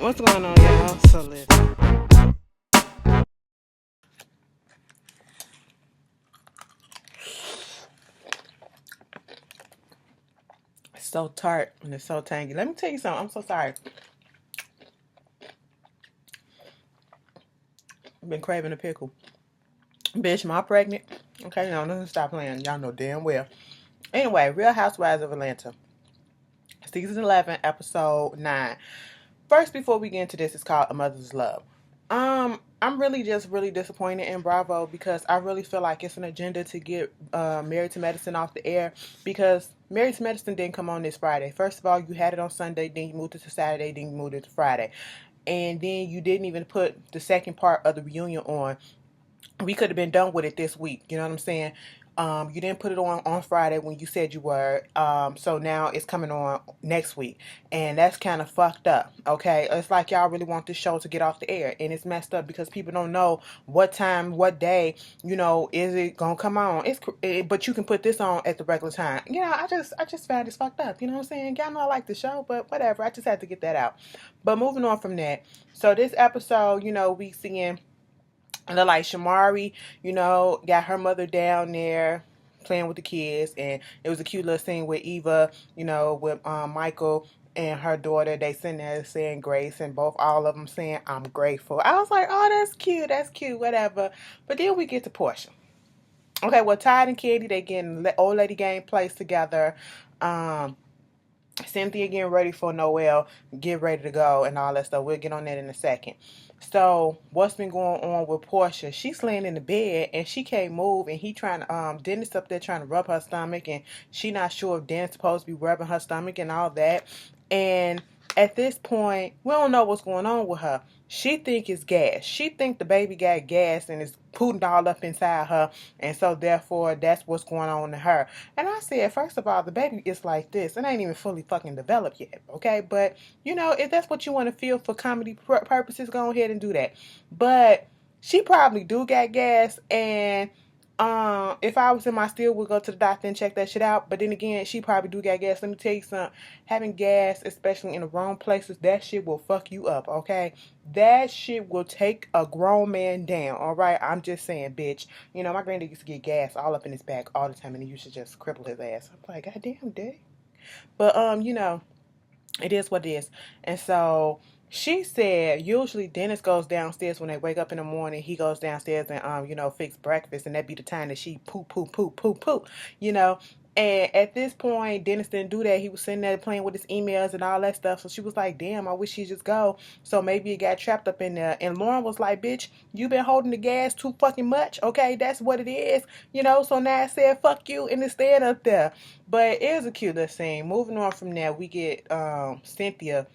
What's going on, y'all? So listen. It's so tart and it's so tangy. Let me tell you something. I'm so sorry. I've been craving a pickle. Bitch, am I pregnant? Okay, no, no, stop playing. Y'all know damn well. Anyway, Real Housewives of Atlanta. Season 11, episode 9. First, before we get into this, it's called A Mother's Love. I'm really just really disappointed in Bravo because I really feel like it's an agenda to get Married to Medicine off the air because Married to Medicine didn't come on this Friday. First of all, you had it on Sunday, then you moved it to Saturday, then you moved it to Friday. And then you didn't even put the second part of the reunion on. We could have been done with it this week. You know what I'm saying? You didn't put it on Friday when you said you were. So now it's coming on next week. And that's kind of fucked up. Okay. It's like y'all really want this show to get off the air. And it's messed up because people don't know what time, what day, is it going to come on. But you can put this on at the regular time. I just found this fucked up. You know what I'm saying? Y'all know I like the show, but whatever. I just had to get that out. But moving on from that. So this episode, we seeing and they're like Shamari, got her mother down there playing with the kids, and it was a cute little scene with Eva, with Michael and her daughter. They sitting there saying grace, and all of them saying I'm grateful. I was like, oh, that's cute, whatever. But then we get to Porsha. Okay, well, Todd and Katie, they getting old lady game placed together. Um, Cynthia getting ready for Noelle, get ready to go, and all that stuff. We'll get on that in a second. So, what's been going on with Porsha? She's laying in the bed and she can't move, and he trying to Dennis up there trying to rub her stomach, and she not sure if Dennis supposed to be rubbing her stomach and all that. And at this point, we don't know what's going on with her. She think it's gas. She think the baby got gas and is putting all up inside her, and so therefore that's what's going on to her. And I said, first of all, the baby is like this. It ain't even fully fucking developed yet, okay? But, if that's what you want to feel for comedy purposes, go ahead and do that. But she probably do got gas, and if I was him, I still would go to the doctor and check that shit out. But then again, she probably do got gas. Let me tell you something. Having gas, especially in the wrong places, that shit will fuck you up, okay? That shit will take a grown man down, all right? I'm just saying, bitch. My granddad used to get gas all up in his back all the time, and he used to just cripple his ass. I'm like, God damn, dude. But, it is what it is. And so she said usually Dennis goes downstairs when they wake up in the morning. He goes downstairs and fix breakfast, and that'd be the time that she poop, you know. And at this point, Dennis didn't do that. He was sitting there playing with his emails and all that stuff. So she was like, damn, I wish he'd just go. So maybe it got trapped up in there. And Lauren was like, bitch, you been holding the gas too fucking much. Okay, that's what it is. So now I said, fuck you, and it's staying up there. But it was a cute little scene. Moving on from there, we get Cynthia.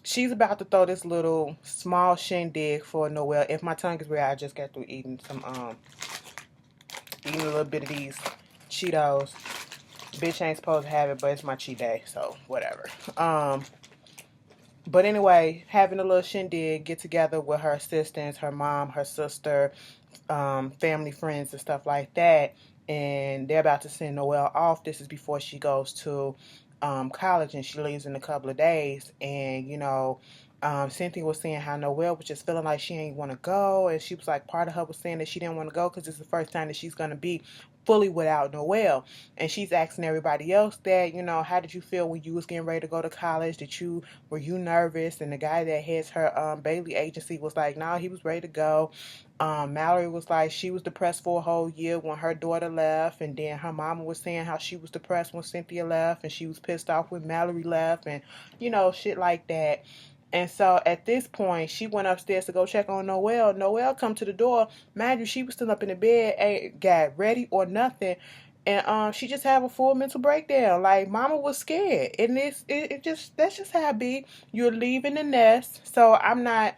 She's about to throw this little small shindig for Noelle. If my tongue is red, I just got through eating a little bit of these Cheetos. Bitch ain't supposed to have it, but it's my cheat day, so whatever. But anyway, having a little shindig, get together with her assistants, her mom, her sister, family, friends, and stuff like that. And they're about to send Noelle off. This is before she goes to college, and she leaves in a couple of days. And, Cynthia was saying how Noelle was just feeling like she ain't want to go. And she was like, part of her was saying that she didn't want to go because it's the first time that she's going to be fully without Noelle. And she's asking everybody else that, how did you feel when you was getting ready to go to college? Were you nervous? And the guy that heads her Bailey agency was like, no, he was ready to go. Mallory was like, she was depressed for a whole year when her daughter left, and then her mama was saying how she was depressed when Cynthia left, and she was pissed off when Mallory left, and shit like that. And so at this point, she went upstairs to go check on Noelle. Noelle come to the door. Mind you, she was still up in the bed, ain't got ready or nothing. And she just have a full mental breakdown. Like, mama was scared. And that's just how it be. You're leaving the nest. So I'm not,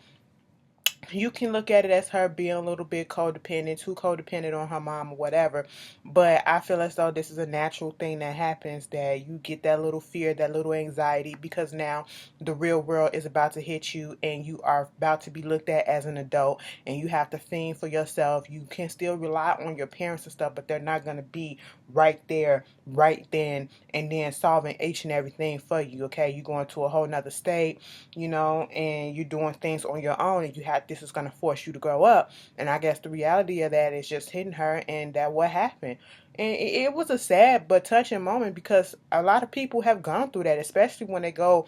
you can look at it as her being a little bit codependent, too codependent on her mom or whatever. But I feel as though this is a natural thing that happens, that you get that little fear, that little anxiety, because now the real world is about to hit you and you are about to be looked at as an adult, and you have to fend for yourself. You can still rely on your parents and stuff, but they're not going to be right there right then and then solving each and everything for you. Okay, you're going to a whole nother state, and you're doing things on your own, and this is going to force you to grow up. And I guess the reality of that is just hitting her, and that what happened. And it was a sad but touching moment, because a lot of people have gone through that, especially when they going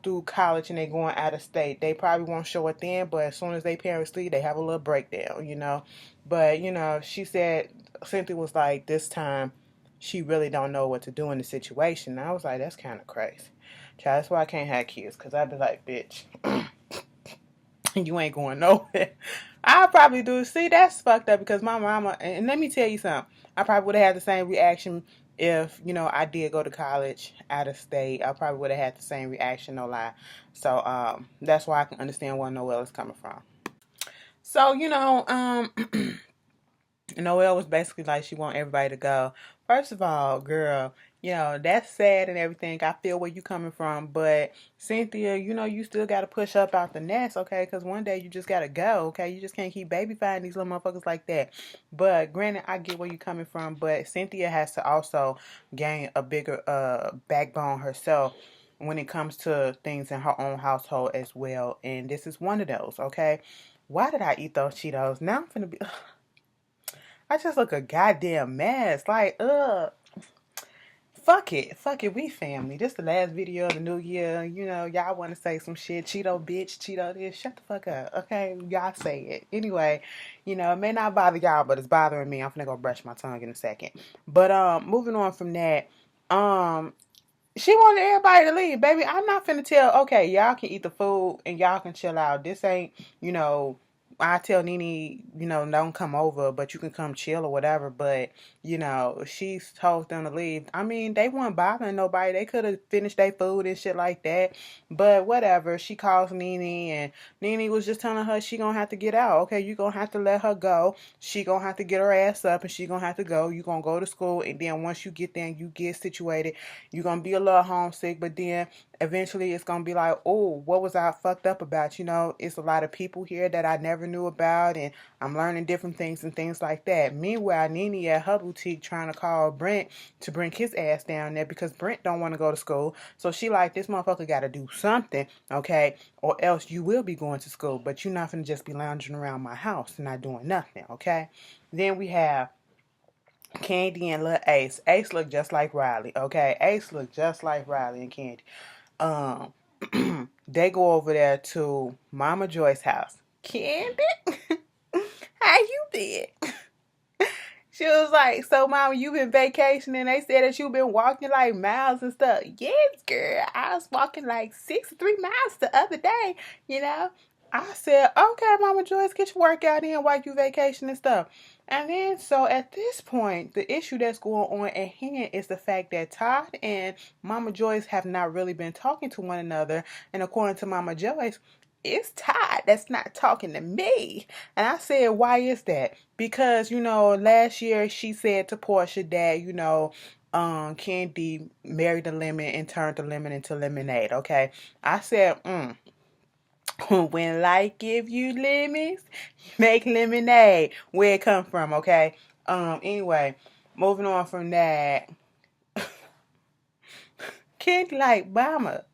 through college and they going out of state. They probably won't show it then, but as soon as they parents leave, they have a little breakdown. But she said, Cynthia was like, this time she really don't know what to do in the situation. And I was like, that's kind of crazy. Child, that's why I can't have kids, because I'd be like, bitch, you ain't going nowhere. I probably do. See, that's fucked up, because my mama, and let me tell you something, I probably would have had the same reaction if, I did go to college out of state. I probably would have had the same reaction, no lie. So, that's why I can understand where Noelle is coming from. So, Noelle was basically like, she want everybody to go. First of all, girl, that's sad and everything. I feel where you coming from, but Cynthia, you still got to push up out the nest, okay? Because one day you just got to go, okay? You just can't keep babyfying these little motherfuckers like that. But granted, I get where you coming from, but Cynthia has to also gain a bigger backbone herself when it comes to things in her own household as well. And this is one of those, okay? Why did I eat those Cheetos? Now I'm finna be... I just look a goddamn mess. Like, fuck it, we family. This the last video of the new year. Y'all want to say some shit. Cheeto bitch, Cheeto this. Shut the fuck up, okay? Y'all say it. Anyway, it may not bother y'all, but it's bothering me. I'm finna go brush my tongue in a second. But, moving on from that, she wanted everybody to leave, baby. I'm not finna tell, okay, y'all can eat the food and y'all can chill out. This ain't, I tell Nene, don't come over, but you can come chill or whatever. But, she told them to leave. I mean, they weren't bothering nobody. They could have finished their food and shit like that. But whatever. She calls Nene, and Nene was just telling her she gonna have to get out. Okay, you gonna have to let her go. She gonna have to get her ass up, and she gonna have to go. You gonna go to school, and then once you get there and you get situated, you're gonna be a little homesick, but then eventually it's gonna be like, oh, what was I fucked up about? It's a lot of people here that I never knew about, and I'm learning different things and things like that. Meanwhile, Nene at her boutique trying to call Brent to bring his ass down there, because Brent don't want to go to school. So she like, this motherfucker got to do something, okay, or else you will be going to school, but you're not gonna just be lounging around my house and not doing nothing, okay? Then we have Candy and little Ace. Ace look just like Riley, okay? Ace look just like Riley and Candy. They go over there to Mama Joyce's house. Candy, how you been? She was like, so Mama, you been vacationing? They said that you been walking like miles and stuff. Yes, girl. I was walking like 63 miles the other day, I said, okay, Mama Joyce, get your workout in while you vacation and stuff. And then, so at this point, the issue that's going on at hand is the fact that Todd and Mama Joyce have not really been talking to one another. And according to Mama Joyce, it's Todd that's not talking to me. And I said, why is that? Because, last year she said to Porsha that, Candy married the lemon and turned the lemon into lemonade, okay? I said, when life give you lemons, make lemonade. Where it come from, okay? Anyway, moving on from that. Kid like, Mama,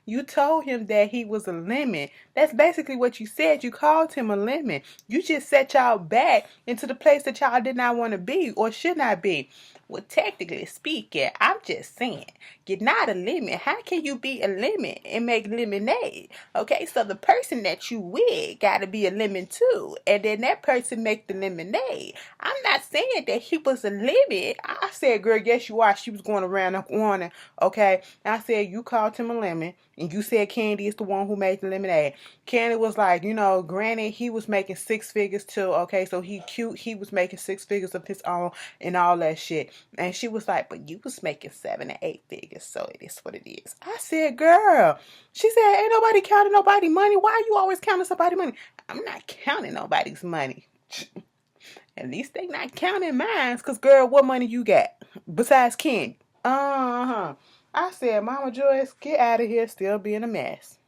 you told him that he was a lemon. That's basically what you said. You called him a lemon. You just set y'all back into the place that y'all did not want to be or should not be. Well, technically speaking, I'm just saying, you're not a lemon. How can you be a lemon and make lemonade? Okay, so the person that you with got to be a lemon too. And then that person make the lemonade. I'm not saying that he was a lemon. I said, girl, yes you are. She was going around the corner, okay? And I said, you called him a lemon. And you said Candy is the one who made the lemonade. Candy was like, granted, he was making 6 figures too, okay? So he cute. He was making 6 figures of his own and all that shit. And she was like, but you was making 7 or 8 figures, so it is what it is. I said, girl. She said, ain't nobody counting nobody's money. Why are you always counting somebody's money? I'm not counting nobody's money. At least they not counting mine. Because, girl, what money you got besides Candy? I said, Mama Joyce, get out of here, still being a mess.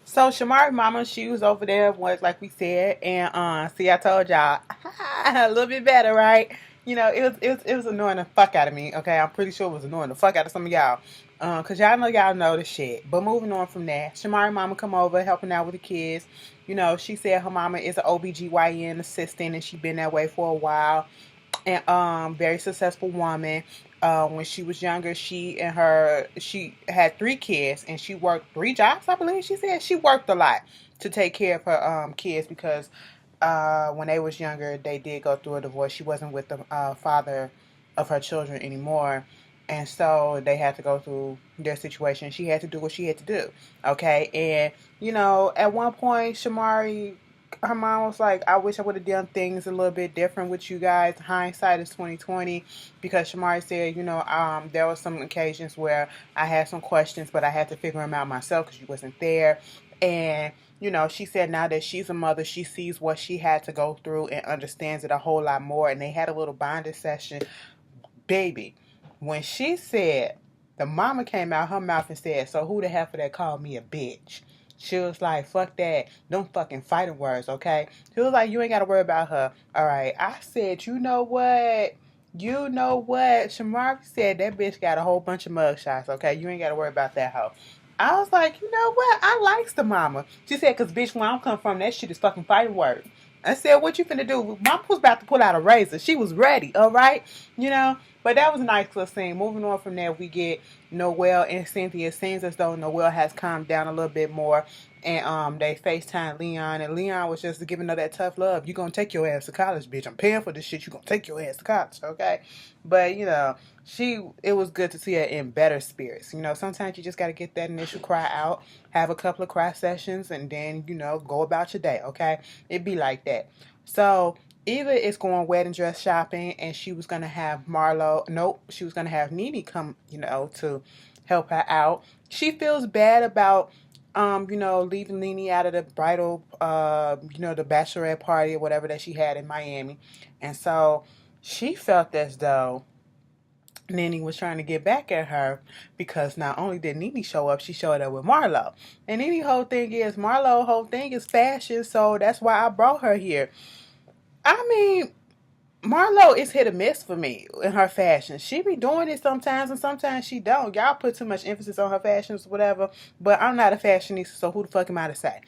So Shamari mama, she was over there, was like we said, and see, I told y'all a little bit better, right? it was annoying the fuck out of me. Okay, I'm pretty sure it was annoying the fuck out of some of y'all. Cause y'all know the shit. But moving on from that, Shamari mama come over helping out with the kids. She said her mama is an OBGYN assistant and she been that way for a while. And very successful woman. When she was younger, she had 3 kids and she worked 3 jobs, I believe she said. She worked a lot to take care of her kids because when they was younger, they did go through a divorce. She wasn't with the father of her children anymore. And so they had to go through their situation. She had to do what she had to do. Okay. And, at one point, Shamari, her mom was like, I wish I would have done things a little bit different with you guys. Hindsight is 2020 because Shamari said, there were some occasions where I had some questions, but I had to figure them out myself because you wasn't there. And she said now that she's a mother, she sees what she had to go through and understands it a whole lot more. And they had a little bonding session. Baby, when she said, the mama came out her mouth and said, so who the hell for that called me a bitch? She was like, fuck that. Them fucking fighting words, okay? She was like, you ain't got to worry about her. All right. I said, you know what? Shamari said that bitch got a whole bunch of mugshots, okay? You ain't got to worry about that hoe. I was like, you know what? I likes the mama. She said, because bitch, where I'm come from, that shit is fucking fighting words. I said, what you finna do? Mama was about to pull out a razor. She was ready, all right? But that was a nice little scene. Moving on from there, we get Noelle and Cynthia. It seems as though Noelle has calmed down a little bit more. And they FaceTime Leon. And Leon was just giving her that tough love. You gonna take your ass to college, bitch. I'm paying for this shit. You gonna take your ass to college, okay? But, it was good to see her in better spirits. Sometimes you just got to get that initial cry out, have a couple of cry sessions, and then, go about your day, okay? It be like that. So either it's going wedding dress shopping and she was going to have she was going to have Nene come, to help her out. She feels bad about, leaving Nene out of the bridal, the bachelorette party or whatever that she had in Miami. And so she felt as though Nene was trying to get back at her because not only did Nene show up, she showed up with Marlo. And Nene's whole thing is fashion, so that's why I brought her here. I mean, Marlo is hit or miss for me in her fashion. She be doing it sometimes and sometimes she don't. Y'all put too much emphasis on her fashions, whatever. But I'm not a fashionista, so who the fuck am I to say?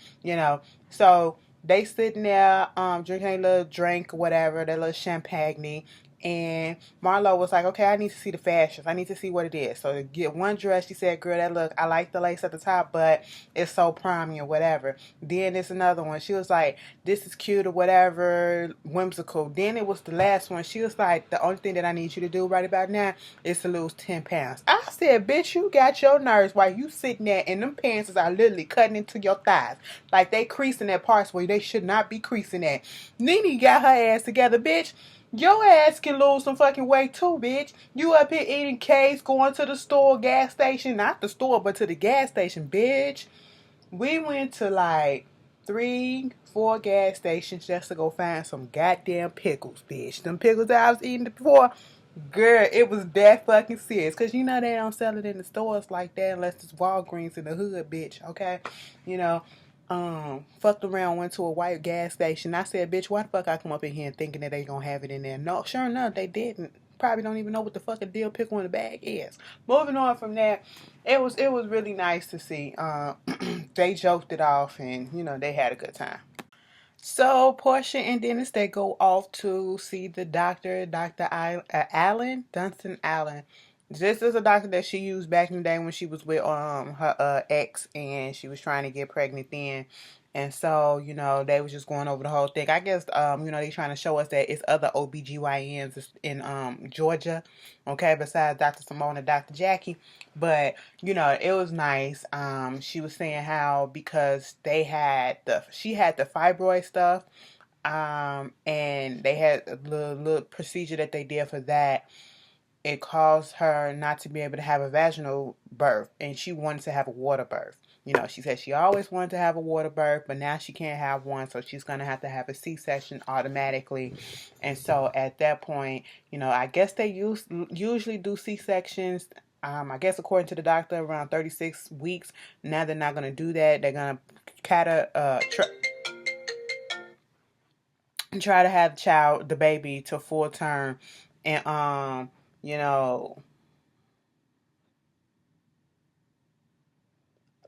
So they sitting there, drinking a little drink, whatever, their little champagne. And Marlo was like, okay, I need to see the fashions. I need to see what it is. So to get one dress, she said, girl, I like the lace at the top, but it's so primey or whatever. Then there's another one. She was like, this is cute or whatever, whimsical. Then it was the last one. She was like, the only thing that I need you to do right about now is to lose 10 pounds. I said, bitch, you got your nerves while you sitting there and them pants are literally cutting into your thighs. Like they creasing at parts where they should not be creasing at. Nene got her ass together, bitch. Your ass can lose some fucking weight too, bitch. You up here eating cakes, going to the store, gas station. Not the store, but to the gas station, bitch. We went to like 3, 4 gas stations just to go find some goddamn pickles, bitch. Them pickles that I was eating before, girl, it was that fucking serious. Because they don't sell it in the stores like that unless it's Walgreens in the hood, bitch, okay? Fucked around, went to a white gas station. I said, bitch, why the fuck I come up in here and thinking that they gonna have it in there? No, sure enough, they didn't. Probably don't even know what the fuck a dill pickle in the bag is. Moving on from that, it was really nice to see. They joked it off and, they had a good time. So Porsha and Dennis, they go off to see the doctor, Dunstan Allen. This is a doctor that she used back in the day when she was with her ex and she was trying to get pregnant then. And so, they was just going over the whole thing. I guess, they trying to show us that it's other OBGYNs in Georgia, okay, besides Dr. Simone and Dr. Jackie. But, it was nice. She was saying how because she had the fibroid stuff, and they had a little procedure that they did for that. It caused her not to be able to have a vaginal birth, and she wanted to have a water birth. She said she always wanted to have a water birth, but now she can't have one, so she's going to have a C-section automatically. And so at that point, I guess they usually do C-sections, I guess according to the doctor, around 36 weeks. Now they're not going to do that. They're going to try to have the baby to full term and you know,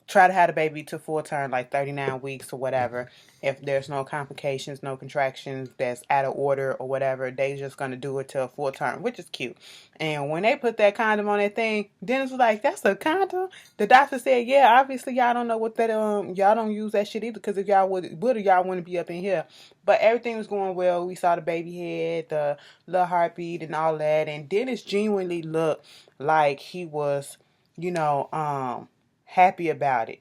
try to have the baby to full term, like 39 weeks or whatever. If there's no complications, no contractions that's out of order or whatever, they just gonna do it till full term, which is cute. And when they put that condom on that thing, Dennis was like, "That's a condom." The doctor said, "Yeah, obviously y'all don't know what that y'all don't use that shit either, because if y'all would y'all wouldn't be up in here." But everything was going well. We saw the baby head, the little heartbeat, and all that. And Dennis genuinely looked like he was, you know, happy about it.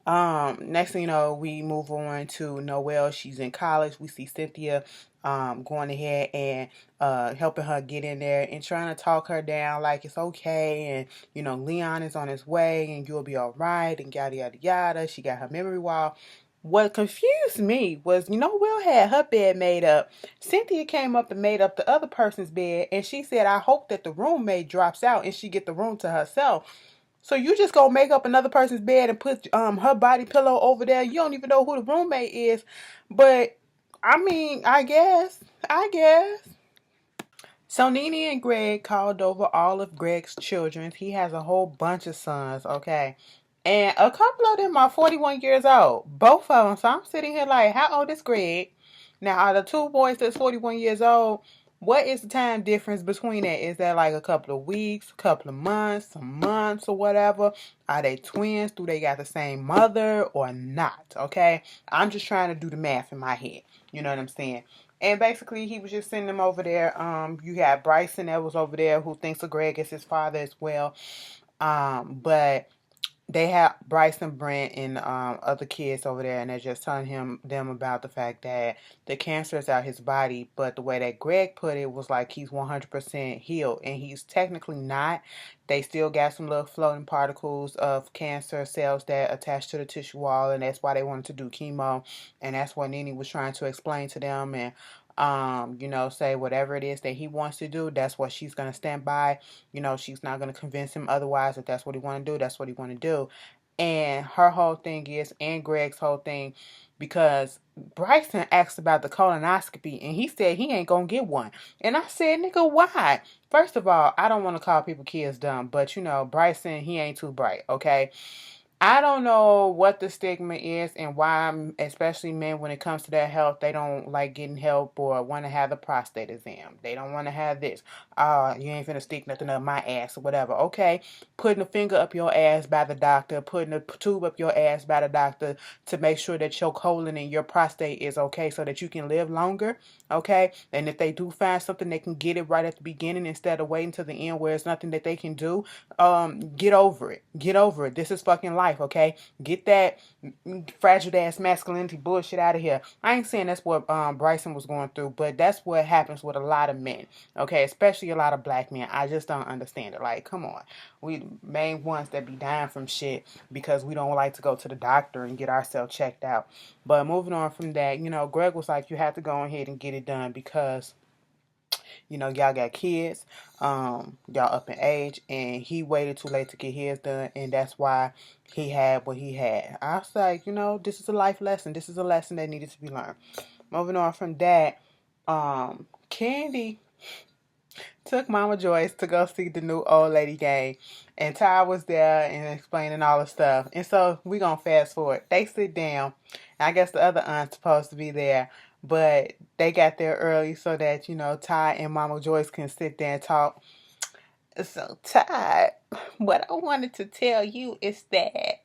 Next thing you know, we move on to Noelle. She's in college. We see Cynthia going ahead and helping her get in there and trying to talk her down like it's okay, and Leon is on his way and you'll be all right, and yada yada yada. She got her memory wall. What confused me was, Will had her bed made up. Cynthia came up and made up the other person's bed, and she said, "I hope that the roommate drops out and she get the room to herself." So you just gonna make up another person's bed and put her body pillow over there. You don't even know who the roommate is. But I mean, I guess. So Nene and Gregg called over all of Gregg's children. He has a whole bunch of sons, okay? And a couple of them are 41 years old. Both of them. So I'm sitting here like, how old is Gregg? Now, are the two boys that's 41 years old, what is the time difference between that? Is that like a couple of weeks, a couple of months, some months or whatever? Are they twins? Do they got the same mother or not? Okay? I'm just trying to do the math in my head. You know what I'm saying? And basically, he was just sending them over there. You had Bryson that was over there who thinks of Gregg as his father as well. But they have Bryson, Brent, and other kids over there, and they're just telling them about the fact that the cancer is out his body, but the way that Gregg put it was like he's 100% healed, and he's technically not. They still got some little floating particles of cancer cells that attach to the tissue wall, and that's why they wanted to do chemo, and that's what Nene was trying to explain to them, and say whatever it is that he wants to do, that's what she's going to stand by. She's not going to convince him otherwise. If that's what he want to do, that's what he want to do. And her whole thing is, and Gregg's whole thing, because Bryson asked about the colonoscopy, and he said he ain't going to get one. And I said, nigga, why? First of all, I don't want to call people kids dumb, but Bryson, he ain't too bright, okay? I don't know what the stigma is and why, especially men, when it comes to their health, they don't like getting help or want to have the prostate exam. They don't want to have this. You ain't finna stick nothing up my ass or whatever. Okay, putting a finger up your ass by the doctor, putting a tube up your ass by the doctor to make sure that your colon and your prostate is okay so that you can live longer. Okay, and if they do find something, they can get it right at the beginning instead of waiting to the end where it's nothing that they can do. Get over it. Get over it. This is fucking life, okay? Get that fragile ass masculinity bullshit out of here. I ain't saying that's what Bryson was going through, but that's what happens with a lot of men, okay? Especially a lot of black men. I just don't understand it. Like, come on. We main ones that be dying from shit because we don't like to go to the doctor and get ourselves checked out. But moving on from that, Gregg was like, you have to go ahead and get it done because y'all got kids, y'all up in age, and he waited too late to get his done, and that's why he had what he had. I was like, this is a life lesson. This is a lesson that needed to be learned. Moving on from that, Candy took Mama Joyce to go see the new old lady game, and Todd was there and explaining all the stuff. And so we gonna fast forward. They sit down. I guess the other aunt's supposed to be there, but they got there early so that Todd and Mama Joyce can sit there and talk. So Todd, what I wanted to tell you is that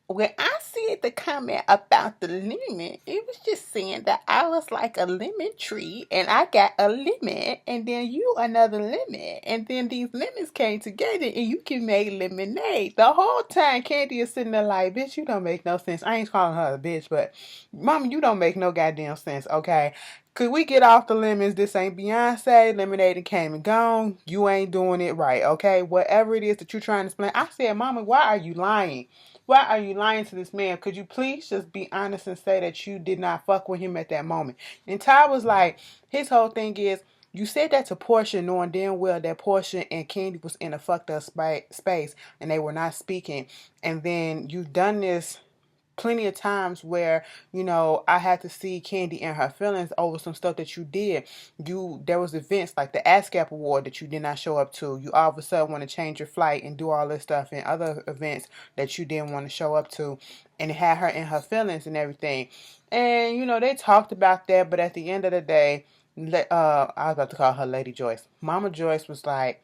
when I said the comment about the lemon, it was just saying that I was like a lemon tree and I got a lemon and then you another lemon. And then these lemons came together and you can make lemonade. The whole time Candy is sitting there like, bitch, you don't make no sense. I ain't calling her a bitch, but mama, you don't make no goddamn sense, okay? Could we get off the lemons? This ain't Beyonce. Lemonade came and gone. You ain't doing it right, okay? Whatever it is that you're trying to explain. I said, mama, why are you lying? Why are you lying to this man? Could you please just be honest and say that you did not fuck with him at that moment? And Ty was like, his whole thing is, you said that to Porsha knowing damn well that Porsha and Candy was in a fucked up space and they were not speaking. And then you've done this plenty of times where, you know, I had to see Candy and her feelings over some stuff that you did. There was events like the ASCAP award that you did not show up to. You all of a sudden want to change your flight and do all this stuff, and other events that you didn't want to show up to, and it had her in her feelings and everything. And, you know, they talked about that, but at the end of the day, I was about to call her Lady Joyce. Mama Joyce was like,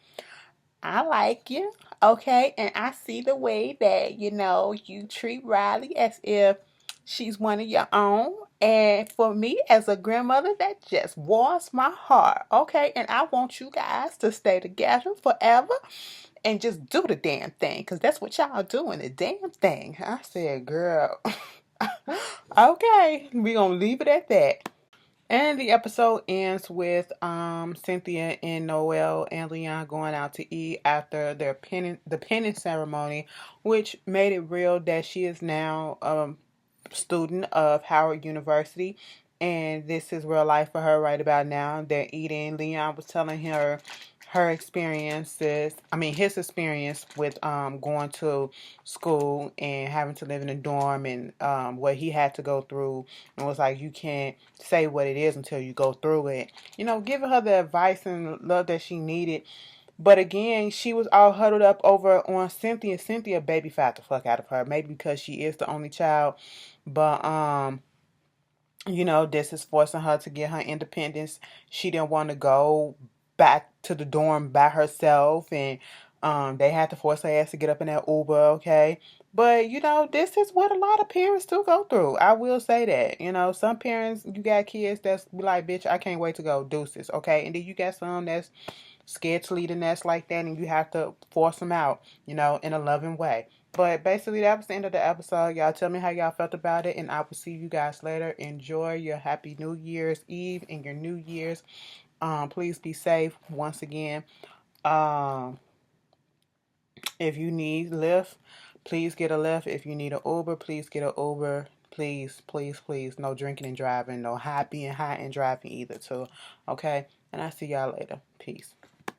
I like you, okay? And I see the way that, you know, you treat Riley as if she's one of your own. And for me, as a grandmother, that just warms my heart, okay? And I want you guys to stay together forever and just do the damn thing, because that's what y'all doing, the damn thing. I said, girl, okay, we gonna leave it at that. And the episode ends with Cynthia and Noelle and Leon going out to eat after the penance ceremony, which made it real that she is now a student of Howard University, and this is real life for her right about now. They're eating. Leon was telling her his experience with going to school and having to live in a dorm, and what he had to go through, and was like, you can't say what it is until you go through it. You know, giving her the advice and love that she needed. But again, she was all huddled up over on Cynthia. Cynthia baby fat the fuck out of her. Maybe because she is the only child. But you know, this is forcing her to get her independence. She didn't want to go back to the dorm by herself, and they had to force her ass to get up in that Uber, okay? But, you know, this is what a lot of parents do go through. I will say that. You know, some parents, you got kids that's be like, bitch, I can't wait to go, deuces, okay? And then you got some that's scared to leave the nest like that, and you have to force them out, you know, in a loving way. But basically, that was the end of the episode. Y'all tell me how y'all felt about it, and I will see you guys later. Enjoy your happy New Year's Eve and your New Year's. Please be safe once again. If you need Lyft, please get a Lyft. If you need an Uber, please get an Uber. Please, please, please. No drinking and driving. No being high and driving either, too. Okay? And I'll see y'all later. Peace.